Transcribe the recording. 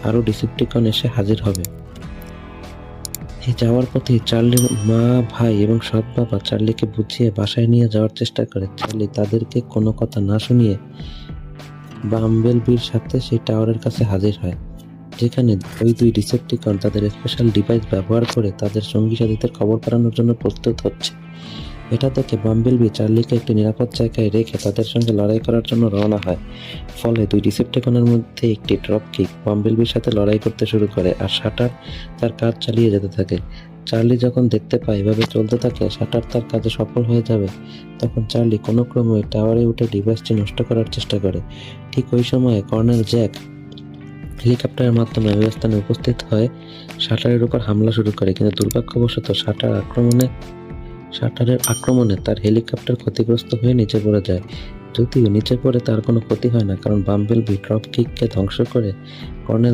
আরও ডিসেপ্টিকন এসে হাজির হবে। এই যাওয়ার পথে চার্লির মা, ভাই এবং সৎ বাবা চার্লিকে বুঝিয়ে বাসায় নিয়ে যাওয়ার চেষ্টা করে। চার্লি তাদেরকে কোনো কথা না শুনিয়ে বাম্বেলবির সাথে সেই টাওয়ারের কাছে হাজির হয়, যেখানে ওই দুই ডিসেপ্টিকন তাদের স্পেশাল ডিভাইস ব্যবহার করে তাদের সঙ্গী সাথীদের খবর পাঠানোর জন্য প্রস্তুত হচ্ছে। এটা থেকে বাম্বেলবি চার্লিকে একটি নিরাপদ জায়গায় রেখে তাদের সঙ্গে লড়াই করার জন্য রওনা হয়। ফলে দুই ডিসেপ্টিকনের মধ্যে একটি ড্রপ কিক বাম্বেলবির সাথে লড়াই করতে শুরু করে, আর শাটার তার কাজ চালিয়ে যেতে থাকে। চার্লি যখন দেখতে পায় এভাবে চলতে থাকলে শাটার তার কাজে সফল হয়ে যাবে, তখন চার্লি কোনো ক্রমে ওই টাওয়ারে উঠে ডিভাইসটি নষ্ট করার চেষ্টা করে। ঠিক ওই সময়ে কর্নেল জ্যাক হেলিকপ্টারের মাধ্যমে ওই স্থানে উপস্থিত হয়ে শাটারের উপর হামলা শুরু করে, কিন্তু দুর্ভাগ্যবশত শাটারের আক্রমণে তার হেলিকপ্টার ক্ষতিগ্রস্ত হয়ে নিচে পড়ে যায়। যদিও নিচে পড়ে তার কোনো ক্ষতি হয় না, কারণ বাম্বেলবি ড্রপ কিককে ধ্বংস করে কর্নেল